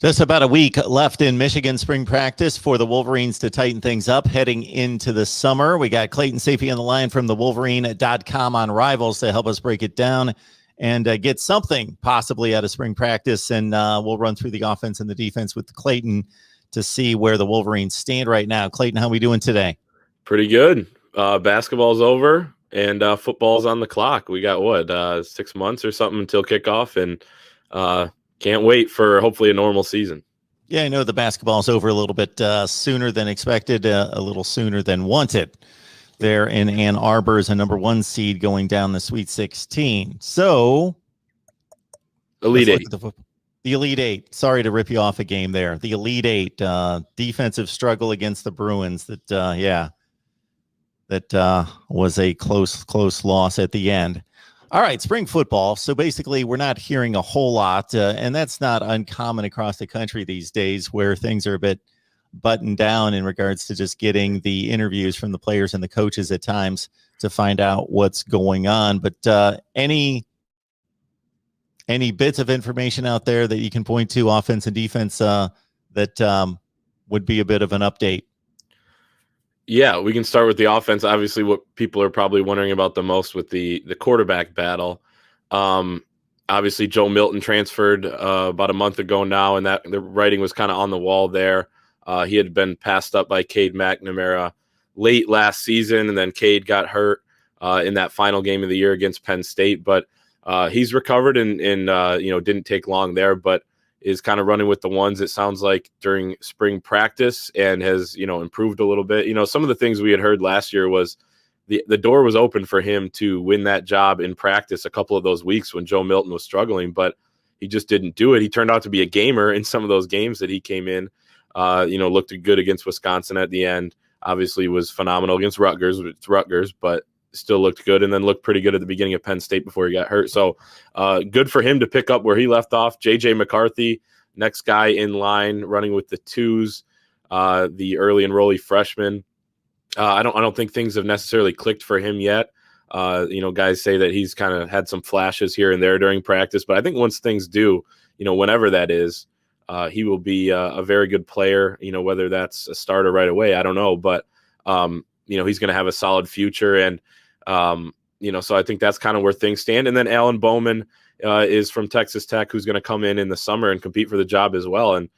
Just about a week left in Michigan spring practice for the Wolverines to tighten things up heading into the summer. We got Clayton Safey on the line from the Wolverine.com on Rivals to help us break it down and get something possibly out of spring practice. And we'll run through the offense and the defense with Clayton to see where the Wolverines stand right now. Clayton, how are we doing today? Pretty good. Basketball's over and football's on the clock. We got 6 months or something until kickoff, and can't wait for hopefully a normal season. Yeah, I know the basketball's over a little bit sooner than expected, a little sooner than wanted. There in Ann Arbor is a number 1 seed going down the Sweet 16. So, Elite Eight. The Elite Eight. Sorry to rip you off a game there. The Elite Eight. Defensive struggle against the Bruins. That was a close loss at the end. All right, spring football. So basically, we're not hearing a whole lot, and that's not uncommon across the country these days, where things are a bit buttoned down in regards to just getting the interviews from the players and the coaches at times to find out what's going on. But any bits of information out there that you can point to, offense and defense, that would be a bit of an update? Yeah, we can start with the offense. Obviously, what people are probably wondering about the most with the quarterback battle. Obviously, Joe Milton transferred about a month ago now, and that the writing was kind of on the wall there. He had been passed up by Cade McNamara late last season, and then Cade got hurt in that final game of the year against Penn State. But he's recovered and didn't take long there, but is kind of running with the ones, it sounds like, during spring practice, and has, improved a little bit. Some of the things we had heard last year was the door was open for him to win that job in practice a couple of those weeks when Joe Milton was struggling, but he just didn't do it. He turned out to be a gamer in some of those games that he came in, looked good against Wisconsin at the end, obviously was phenomenal against Rutgers, but still looked good, and then looked pretty good at the beginning of Penn State before he got hurt. So good for him to pick up where he left off. J.J. McCarthy, next guy in line, running with the twos, the early enrollee freshman. I don't think things have necessarily clicked for him yet. Guys say that he's kind of had some flashes here and there during practice, but I think once things do, whenever that is, he will be a very good player. Whether that's a starter right away, I don't know, but he's going to have a solid future. And so I think that's kind of where things stand. And then Alan Bowman is from Texas Tech, who's going to come in the summer and compete for the job as well. And,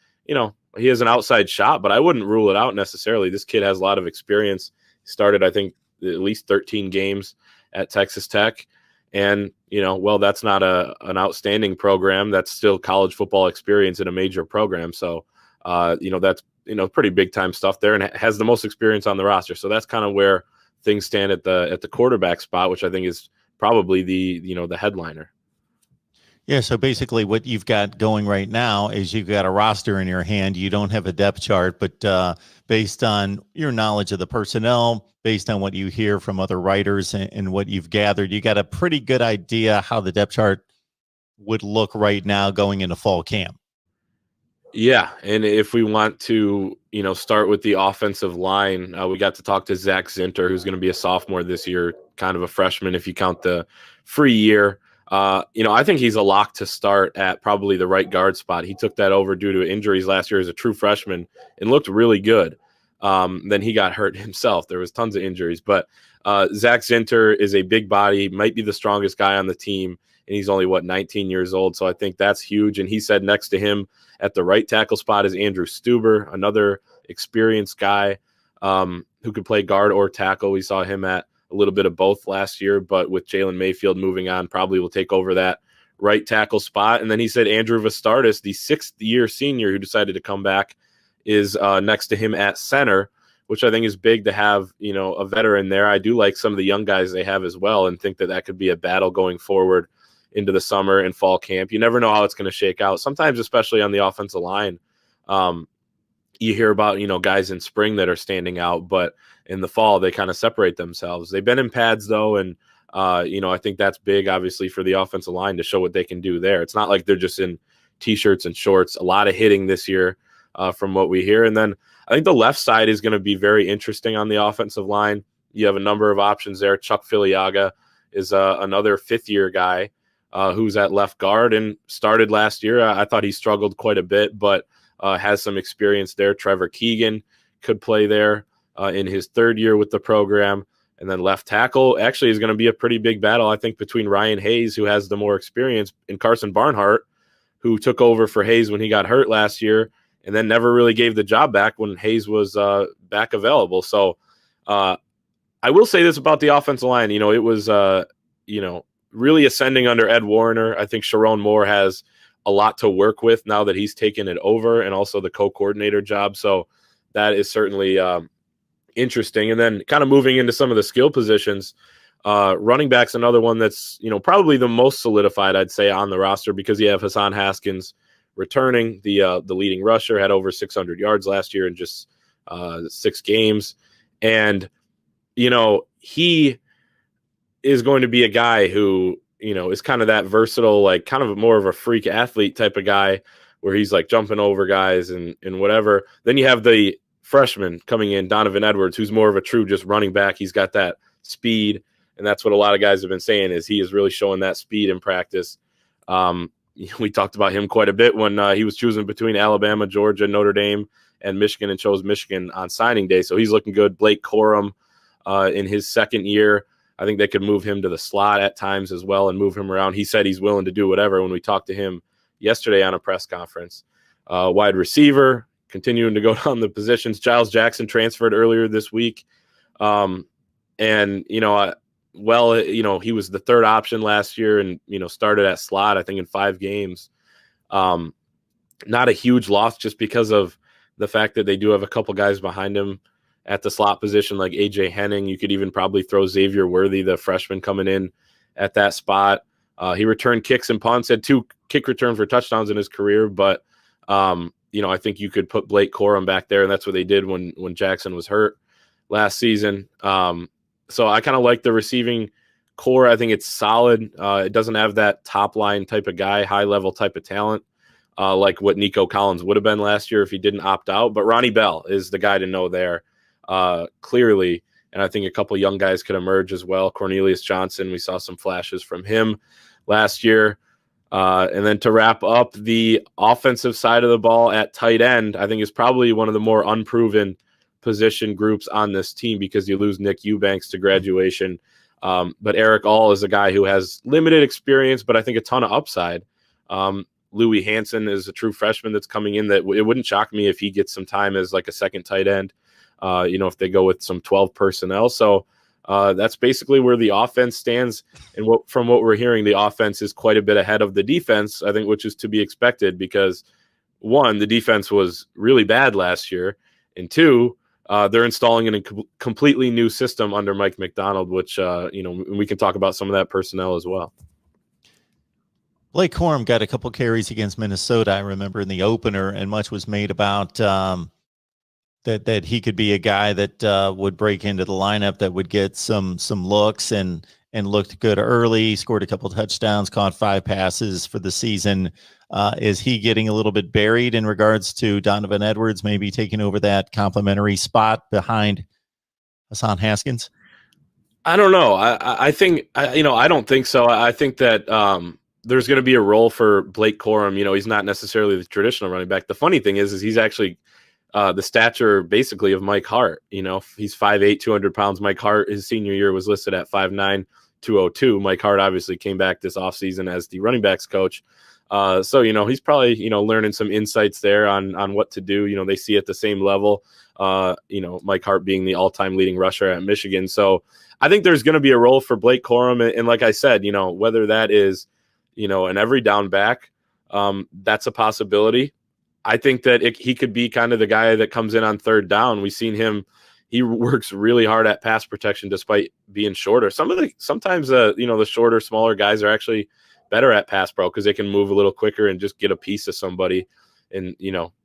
he has an outside shot, but I wouldn't rule it out necessarily. This kid has a lot of experience. He started, I think, at least 13 games at Texas Tech. And, that's not an outstanding program. That's still college football experience in a major program. So, that's, pretty big time stuff there, and has the most experience on the roster. So that's kind of where things stand at the quarterback spot, which I think is probably the headliner. Yeah, so basically what you've got going right now is you've got a roster in your hand. You don't have a depth chart, but based on your knowledge of the personnel, based on what you hear from other writers and what you've gathered, you got a pretty good idea how the depth chart would look right now going into fall camp. Yeah, and if we want to, start with the offensive line, we got to talk to Zach Zinter, who's going to be a sophomore this year, kind of a freshman if you count the free year. I think he's a lock to start at probably the right guard spot. He took that over due to injuries last year as a true freshman and looked really good. Then he got hurt himself. There was tons of injuries, but Zach Zinter is a big body, might be the strongest guy on the team, and he's only 19 years old. So I think that's huge. And he said next to him at the right tackle spot is Andrew Stuber, another experienced guy who could play guard or tackle. We saw him at a little bit of both last year, but with Jalen Mayfield moving on, probably will take over that right tackle spot. And then he said Andrew Vastardis, the 6th-year senior who decided to come back, is next to him at center, which I think is big to have, a veteran there. I do like some of the young guys they have as well, and think that could be a battle going forward into the summer and fall camp. You never know how it's going to shake out. Sometimes, especially on the offensive line, you hear about, guys in spring that are standing out, but in the fall, they kind of separate themselves. They've been in pads, though, and, I think that's big, obviously, for the offensive line to show what they can do there. It's not like they're just in T-shirts and shorts. A lot of hitting this year from what we hear. And then I think the left side is going to be very interesting on the offensive line. You have a number of options there. Chuck Filiaga is another 5th-year guy who's at left guard and started last year. I thought he struggled quite a bit, but has some experience there. Trevor Keegan could play there in his third year with the program. And then left tackle actually is going to be a pretty big battle, I think, between Ryan Hayes, who has the more experience, and Carson Barnhart, who took over for Hayes when he got hurt last year and then never really gave the job back when Hayes was back available. So I will say this about the offensive line. It was, really ascending under Ed Warner. I think Sharon Moore has a lot to work with now that he's taken it over, and also the co-coordinator job. So that is certainly interesting. And then kind of moving into some of the skill positions, running back's another one that's, probably the most solidified, I'd say, on the roster, because you have Hassan Haskins returning, the leading rusher, had over 600 yards last year in just 6 games. And, he is going to be a guy who, is kind of that versatile, like kind of more of a freak athlete type of guy, where he's like jumping over guys and whatever. Then you have the freshman coming in, Donovan Edwards, who's more of a true just running back. He's got that speed, and that's what a lot of guys have been saying, is he is really showing that speed in practice. We talked about him quite a bit when he was choosing between Alabama, Georgia, Notre Dame, and Michigan, and chose Michigan on signing day. So he's looking good. Blake Corum in his second year, I think they could move him to the slot at times as well and move him around. He said he's willing to do whatever when we talked to him yesterday on a press conference. Wide receiver, continuing to go down the positions. Giles Jackson transferred earlier this week. He was the third option last year and, started at slot, I think, in 5 games. Not a huge loss just because of the fact that they do have a couple guys behind him at the slot position, like AJ Henning. You could even probably throw Xavier Worthy, the freshman, coming in at that spot. He returned kicks and punts, had 2 kick return for touchdowns in his career, but I think you could put Blake Corum back there, and that's what they did when Jackson was hurt last season. So I kind of like the receiving core. I think it's solid. It doesn't have that top line type of guy, high level type of talent, like what Nico Collins would have been last year if he didn't opt out. But Ronnie Bell is the guy to know there, clearly. And I think a couple young guys could emerge as well. Cornelius Johnson, we saw some flashes from him last year. And then to wrap up the offensive side of the ball at tight end, I think is probably one of the more unproven position groups on this team, because you lose Nick Eubanks to graduation. But Eric All is a guy who has limited experience, but I think a ton of upside. Louis Hansen is a true freshman that's coming in that it wouldn't shock me if he gets some time as like a second tight end, if they go with some 12 personnel. So that's basically where the offense stands. And from what we're hearing, the offense is quite a bit ahead of the defense, I think, which is to be expected, because 1, the defense was really bad last year, and 2, they're installing a completely new system under Mike McDonald, which, we can talk about some of that personnel as well. Blake Corum got a couple carries against Minnesota, I remember, in the opener, and much was made about that he could be a guy that would break into the lineup, that would get some looks and looked good early, scored a couple touchdowns, caught 5 passes for the season. Is he getting a little bit buried in regards to Donovan Edwards maybe taking over that complimentary spot behind Hassan Haskins? I don't know. I think, I don't think so. I think that there's going to be a role for Blake Corum. He's not necessarily the traditional running back. The funny thing is he's actually the stature basically of Mike Hart. He's 5'8", 200 pounds. Mike Hart, his senior year, was listed at 5'9", 202. Mike Hart obviously came back this offseason as the running backs coach. So, he's probably, learning some insights there on what to do. They see at the same level, Mike Hart being the all-time leading rusher at Michigan. So I think there's going to be a role for Blake Corum. And like I said, whether that is, an every down back, that's a possibility. I think that he could be kind of the guy that comes in on third down. We've seen him. He works really hard at pass protection despite being shorter. Sometimes the shorter, smaller guys are actually better at pass pro because they can move a little quicker and just get a piece of somebody and,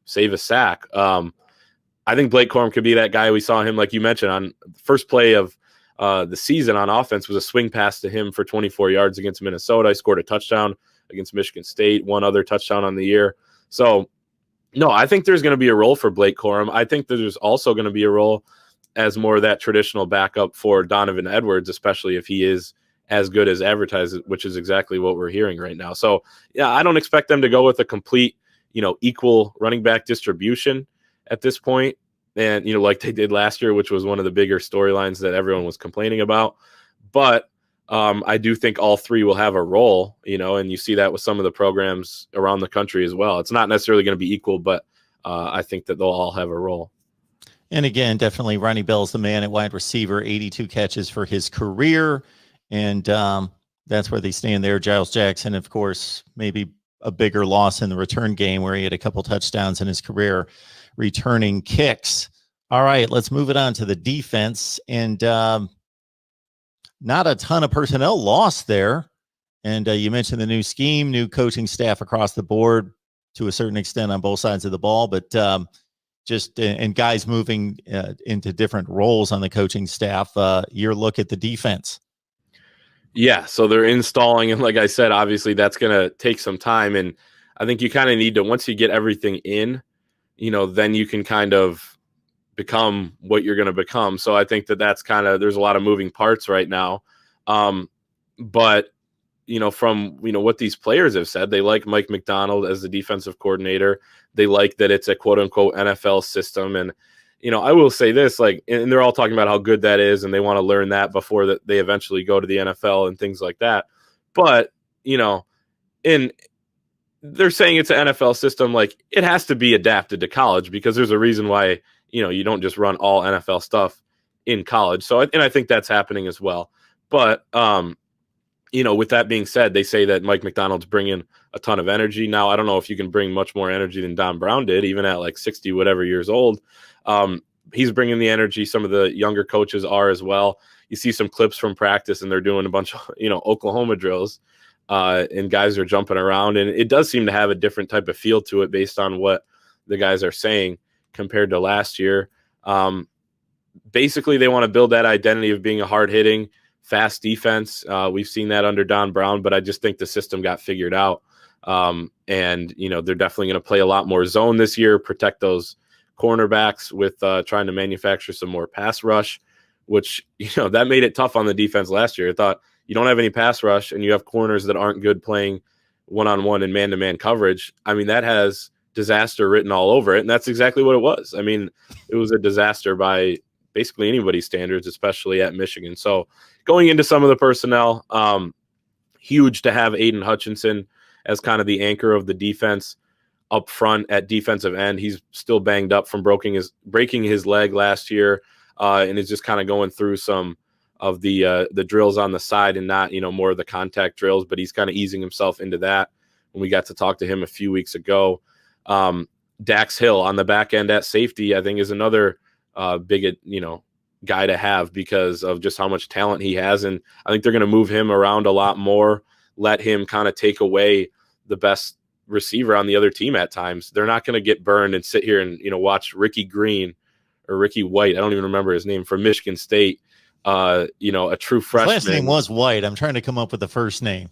save a sack. I think Blake Corum could be that guy. We saw him, like you mentioned, on the first play of the season on offense was a swing pass to him for 24 yards against Minnesota. He scored a touchdown against Michigan State, 1 other touchdown on the year. So, no, I think there's going to be a role for Blake Corum. I think that there's also going to be a role as more of that traditional backup for Donovan Edwards, especially if he is as good as advertised, which is exactly what we're hearing right now. So yeah, I don't expect them to go with a complete, equal running back distribution at this point. And, like they did last year, which was one of the bigger storylines that everyone was complaining about. But I do think all three will have a role, and you see that with some of the programs around the country as well. It's not necessarily going to be equal, but I think that they'll all have a role. And again, definitely Ronnie Bell's the man at wide receiver, 82 catches for his career. And that's where they stand there. Giles Jackson, of course, maybe a bigger loss in the return game where he had a couple touchdowns in his career returning kicks. All right, let's move it on to the defense. And not a ton of personnel lost there. And you mentioned the new scheme, new coaching staff across the board to a certain extent on both sides of the ball, but and guys moving into different roles on the coaching staff. Your look at the defense. Yeah, so they're installing, and like I said, obviously that's going to take some time, and I think you kind of need to, once you get everything in, then you can kind of become what you're going to become. So I think that's kind of, there's a lot of moving parts right now. But, from, what these players have said, they like Mike McDonald as the defensive coordinator. They like that it's a quote unquote NFL system. And, I will say this, and they're all talking about how good that is, and they want to learn that before that they eventually go to the NFL and things like that. But, and they're saying it's an NFL system, it has to be adapted to college because there's a reason why, you don't just run all NFL stuff in college. So, and I think that's happening as well. But, with that being said, they say that Mike McDonald's bringing a ton of energy. Now, I don't know if you can bring much more energy than Don Brown did, even at 60 whatever years old. He's bringing the energy. Some of the younger coaches are as well. You see some clips from practice, and they're doing a bunch of, Oklahoma drills, and guys are jumping around. And it does seem to have a different type of feel to it based on what the guys are saying compared to last year. Basically, they want to build that identity of being a hard-hitting, fast defense. We've seen that under Don Brown, but I just think the system got figured out. And, they're definitely going to play a lot more zone this year, protect those cornerbacks with trying to manufacture some more pass rush, which, that made it tough on the defense last year. I thought you don't have any pass rush and you have corners that aren't good playing one-on-one and man-to-man coverage. I mean, that has disaster written all over it. And that's exactly what it was. I mean, it was a disaster by basically anybody's standards, especially at Michigan. So going into some of the personnel, huge to have Aiden Hutchinson as kind of the anchor of the defense up front at defensive end. He's still banged up from breaking his leg last year, and is just kind of going through some of the drills on the side and not, more of the contact drills, but he's kind of easing himself into that. When we got to talk to him a few weeks ago, Dax Hill on the back end at safety, I think is another big, guy to have because of just how much talent he has. And I think they're going to move him around a lot more, let him kind of take away the best receiver on the other team at times. They're not going to get burned and sit here and, watch Ricky Green or Ricky White. I don't even remember his name, from Michigan State. A true freshman. His last name was White. I'm trying to come up with the first name.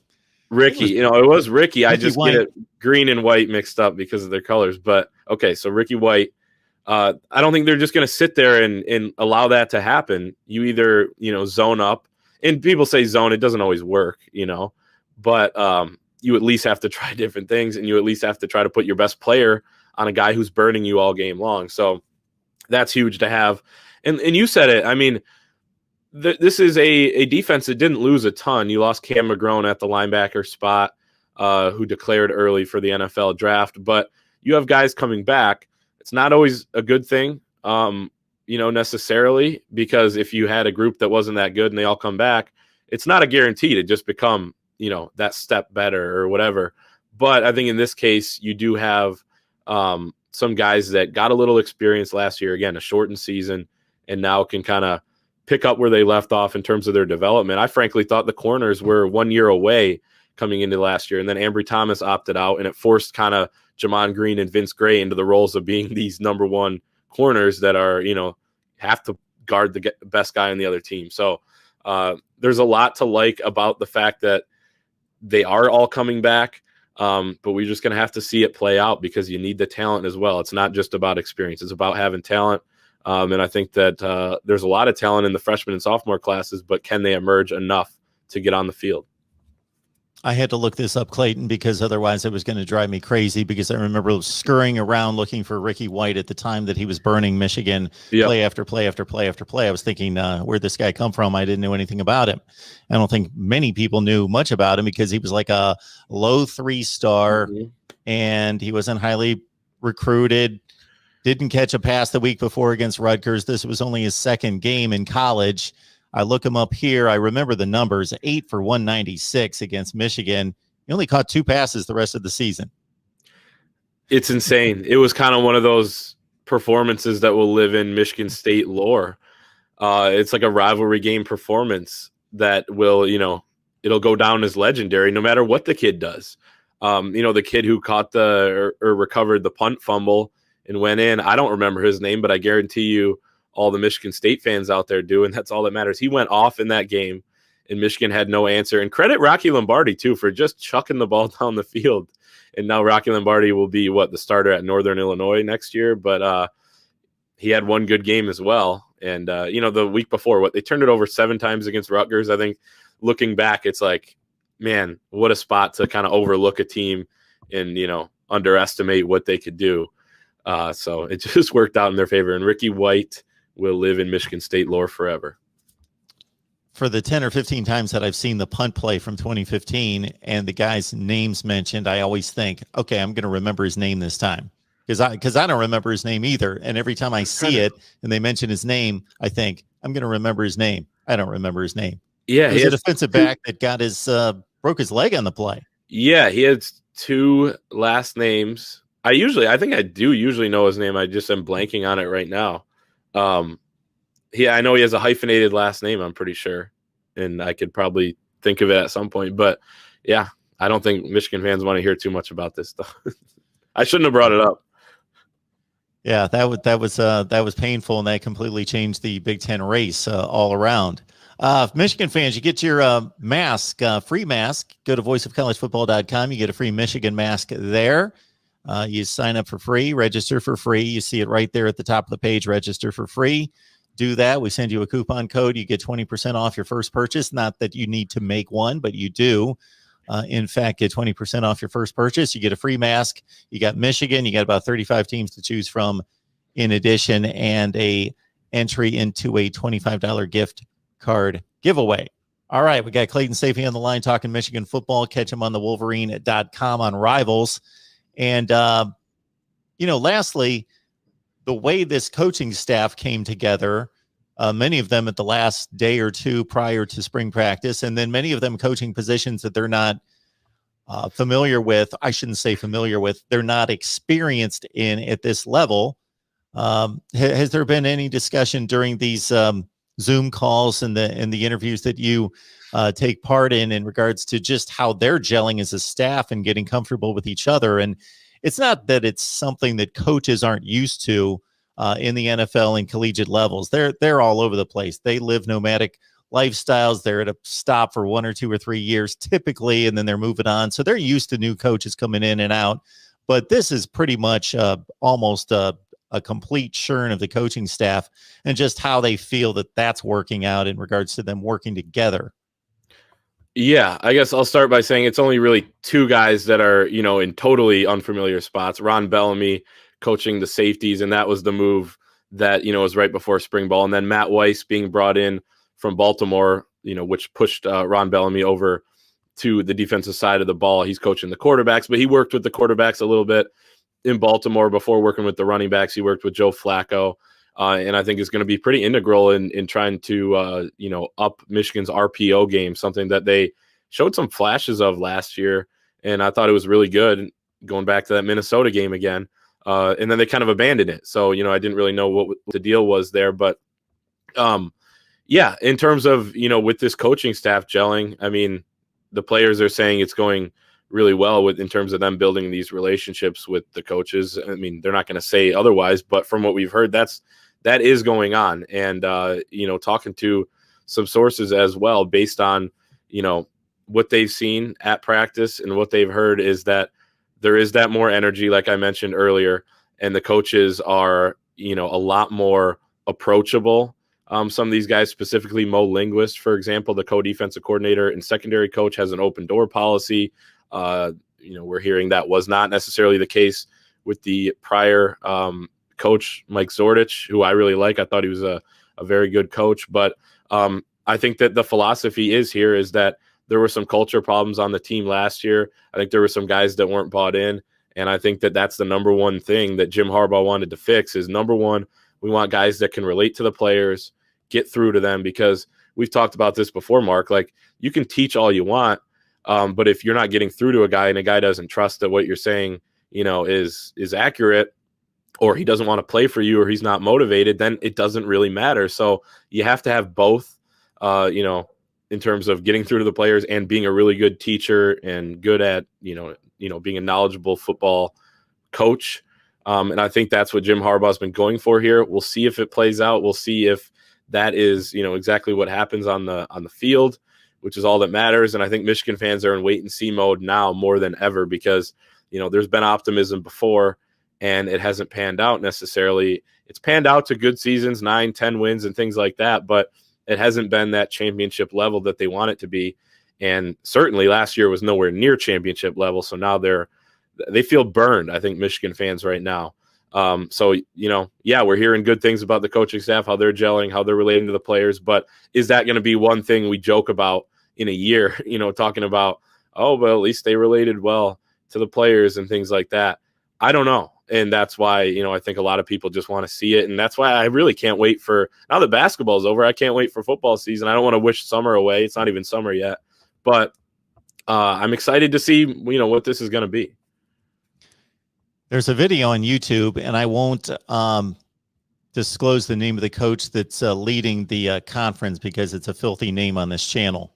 Ricky, it was Ricky. I just White. get it green and white mixed up because of their colors. But okay, so Ricky White. I don't think they're just going to sit there and allow that to happen. You either, zone up, and people say zone, it doesn't always work, but you at least have to try different things, and you at least have to try to put your best player on a guy who's burning you all game long. So that's huge to have. And you said it. I mean, this is a defense that didn't lose a ton. You lost Cam McGrone at the linebacker spot, who declared early for the NFL draft, but you have guys coming back. It's not always a good thing, necessarily, because if you had a group that wasn't that good and they all come back, it's not a guarantee to just become, that step better or whatever. But I think in this case, you do have some guys that got a little experience last year, again, a shortened season, and now can kind of pick up where they left off in terms of their development. I frankly thought the corners were 1 year away coming into last year, and then Ambry Thomas opted out, and it forced kind of Jamon Green and Vince Gray into the roles of being these number one corners that are, have to guard the best guy on the other team. So there's a lot to like about the fact that they are all coming back, but we're just going to have to see it play out because you need the talent as well. It's not just about experience. It's about having talent. And I think that there's a lot of talent in the freshman and sophomore classes, but can they emerge enough to get on the field. I had to look this up, Clayton, because otherwise it was going to drive me crazy, because I remember scurrying around looking for Ricky White at the time that he was burning Michigan play after play after play after play. I was thinking, where'd this guy come from? I didn't know anything about him. I don't think many people knew much about him, because he was like a low 3-star, and he wasn't highly recruited. Didn't catch a pass the week before against Rutgers. This was only his second game in college. I look him up here. I remember the numbers: 8 for 196 against Michigan. He only caught 2 passes the rest of the season. It's insane. It was kind of one of those performances that will live in Michigan State lore. It's like a rivalry game performance that will, it'll go down as legendary no matter what the kid does. The kid who caught or recovered the punt fumble and went in, I don't remember his name, but I guarantee you all the Michigan State fans out there do, and that's all that matters. He went off in that game, and Michigan had no answer. And credit Rocky Lombardi, too, for just chucking the ball down the field. And now Rocky Lombardi will be, the starter at Northern Illinois next year. But he had one good game as well. And, the week before, they turned it over 7 times against Rutgers. I think looking back, it's like, man, what a spot to kind of overlook a team and, underestimate what they could do. So it just worked out in their favor. And Ricky White will live in Michigan State lore forever. For the 10 or 15 times that I've seen the punt play from 2015 and the guy's names mentioned, I always think, okay, I'm going to remember his name this time, because I don't remember his name either. And every time I see it and they mention his name, I think, I'm going to remember his name. I don't remember his name. Yeah, he's a defensive back that got broke his leg on the play. Yeah, he had 2 last names. I think I do usually know his name. I just am blanking on it right now. I know he has a hyphenated last name, I'm pretty sure, and I could probably think of it at some point. But yeah, I don't think Michigan fans want to hear too much about this stuff. I shouldn't have brought it up. Yeah, that was painful, and that completely changed the Big Ten race all around. Michigan fans, you get your mask, free mask. Go to voiceofcollegefootball.com. You get a free Michigan mask there. You sign up for free, register for free. You see it right there at the top of the page, register for free. Do that. We send you a coupon code. You get 20% off your first purchase. Not that you need to make one, but you do. In fact, get 20% off your first purchase. You get a free mask. You got Michigan. You got about 35 teams to choose from in addition, and a entry into a $25 gift card giveaway. All right, we got Clayton Sayfie on the line talking Michigan football. Catch him on the Wolverine.com on Rivals. And, lastly, the way this coaching staff came together, many of them at the last day or two prior to spring practice, and then many of them coaching positions that they're not familiar with. I shouldn't say familiar with. They're not experienced in at this level. Has there been any discussion during these Zoom calls and the interviews that you take part in regards to just how they're gelling as a staff and getting comfortable with each other? And it's not that it's something that coaches aren't used to in the NFL and collegiate levels. They're all over the place. They live nomadic lifestyles. They're at a stop for 1 or 2 or 3 years typically, and then they're moving on. So they're used to new coaches coming in and out. But this is pretty much almost a complete churn of the coaching staff, and just how they feel that that's working out in regards to them working together. Yeah, I guess I'll start by saying it's only really 2 guys that are, in totally unfamiliar spots. Ron Bellamy coaching the safeties, and that was the move that, was right before spring ball. And then Matt Weiss being brought in from Baltimore, which pushed Ron Bellamy over to the defensive side of the ball. He's coaching the quarterbacks, but he worked with the quarterbacks a little bit in Baltimore before working with the running backs. He worked with Joe Flacco, and I think is going to be pretty integral in trying to, up Michigan's RPO game, something that they showed some flashes of last year. And I thought it was really good going back to that Minnesota game again. And then they kind of abandoned it. So, I didn't really know what the deal was there. But, in terms of, with this coaching staff gelling, I mean, the players are saying it's going really well in terms of them building these relationships with the coaches. I mean, they're not going to say otherwise, but from what we've heard, that is going on. And, talking to some sources as well, based on, what they've seen at practice and what they've heard, is that there is that more energy, like I mentioned earlier, and the coaches are, a lot more approachable. Some of these guys, specifically Mo Linguist, for example, the co-defensive coordinator and secondary coach, has an open door policy. We're hearing that was not necessarily the case with the prior coach, Mike Zordich, who I really like. I thought he was a very good coach. But I think that the philosophy is that there were some culture problems on the team last year. I think there were some guys that weren't bought in. And I think that that's the number one thing that Jim Harbaugh wanted to fix is, number one, we want guys that can relate to the players, get through to them, because we've talked about this before, Mark. Like, you can teach all you want, but if you're not getting through to a guy and a guy doesn't trust that what you're saying, is accurate, or he doesn't want to play for you, or he's not motivated, then it doesn't really matter. So you have to have both, in terms of getting through to the players and being a really good teacher and good at, being a knowledgeable football coach. And I think that's what Jim Harbaugh's been going for here. We'll see if it plays out. We'll see if that is, exactly what happens on the field, which is all that matters. And I think Michigan fans are in wait and see mode now more than ever, because, there's been optimism before and it hasn't panned out necessarily. It's panned out to good seasons, 9-10 wins and things like that, but it hasn't been that championship level that they want it to be. And certainly last year was nowhere near championship level. So now they feel burned, I think, Michigan fans right now. We're hearing good things about the coaching staff, how they're gelling, how they're relating to the players. But is that going to be one thing we joke about in a year, talking about, oh, but at least they related well to the players and things like that? I don't know. And that's why, I think a lot of people just want to see it. And that's why I really can't wait for, now that basketball is over, I can't wait for football season. I don't want to wish summer away. It's not even summer yet. But I'm excited to see, what this is going to be. There's a video on YouTube, and I won't disclose the name of the coach that's leading the conference, because it's a filthy name on this channel.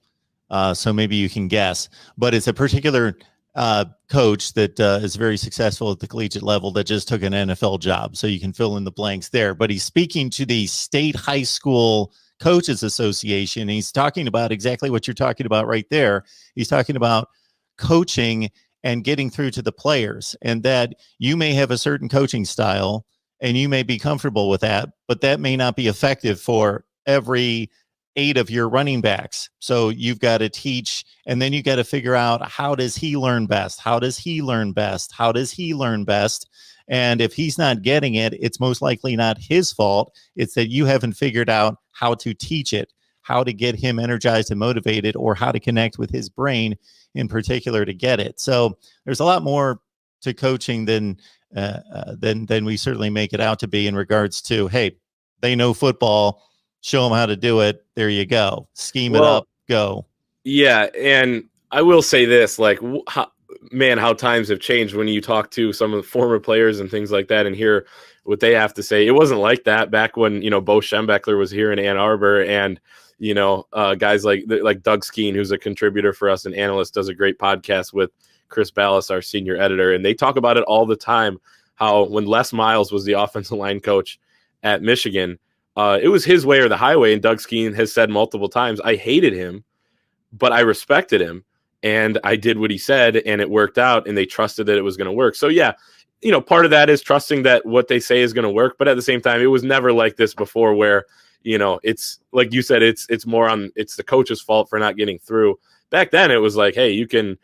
So maybe you can guess. But it's a particular coach that is very successful at the collegiate level that just took an NFL job. So you can fill in the blanks there. But he's speaking to the State High School Coaches Association. And he's talking about exactly what you're talking about right there. He's talking about coaching and getting through to the players, and that you may have a certain coaching style and you may be comfortable with that, but that may not be effective for every 8 of your running backs. So you've got to teach, and then you got to figure out, how does he learn best? How does he learn best? How does he learn best? And if he's not getting it, it's most likely not his fault. It's that you haven't figured out how to teach it, how to get him energized and motivated, or how to connect with his brain in particular to get it. So there's a lot more to coaching than we certainly make it out to be, in regards to, hey, they know football, show them how to do it. There you go. Scheme it up, go. Yeah. And I will say this, like, how times have changed when you talk to some of the former players and things like that and hear what they have to say. It wasn't like that back when, Bo Schembechler was here in Ann Arbor, and guys like Doug Skeen, who's a contributor for us and analyst, does a great podcast with Chris Ballas, our senior editor. And they talk about it all the time, how when Les Miles was the offensive line coach at Michigan, it was his way or the highway. And Doug Skeen has said multiple times, I hated him, but I respected him. And I did what he said, and it worked out, and they trusted that it was going to work. So, yeah, part of that is trusting that what they say is going to work. But at the same time, it was never like this before, where, it's like you said, it's more on, it's the coach's fault for not getting through. Back then, it was like, hey, you can,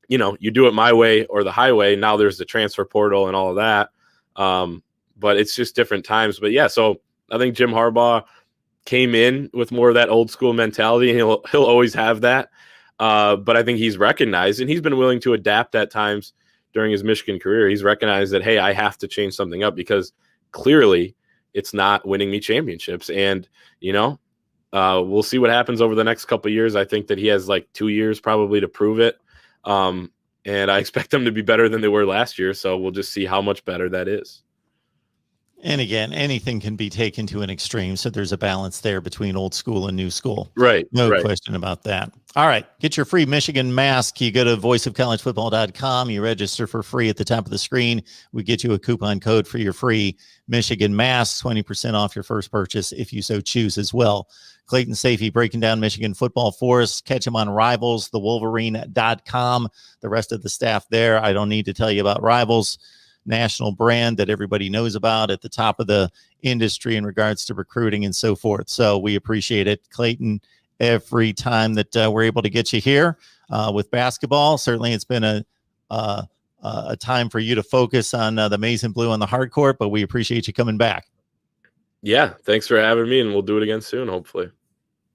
you do it my way or the highway. Now there's the transfer portal and all of that. But it's just different times. But yeah, so I think Jim Harbaugh came in with more of that old school mentality, and he'll always have that. But I think he's recognized, and he's been willing to adapt at times during his Michigan career. He's recognized that, hey, I have to change something up, because clearly it's not winning me championships. And, we'll see what happens over the next couple of years. I think that he has like 2 years probably to prove it. And I expect them to be better than they were last year. So we'll just see how much better that is. And again, anything can be taken to an extreme. So there's a balance there between old school and new school. Right. No question about that. All right. Get your free Michigan mask. You go to voiceofcollegefootball.com. You register for free at the top of the screen. We get you a coupon code for your free Michigan mask, 20% off your first purchase if you so choose as well. Clayton Sayfie breaking down Michigan football for us. Catch him on Rivals, thewolverine.com. The rest of the staff there, I don't need to tell you about Rivals. national brand that everybody knows about, at the top of the industry in regards to recruiting and so forth. So we appreciate it, Clayton, every time that we're able to get you here with basketball. Certainly it's been a time for you to focus on the maize and blue on the hard court, but we appreciate you coming back. Yeah, thanks for having me, and we'll do it again soon, hopefully.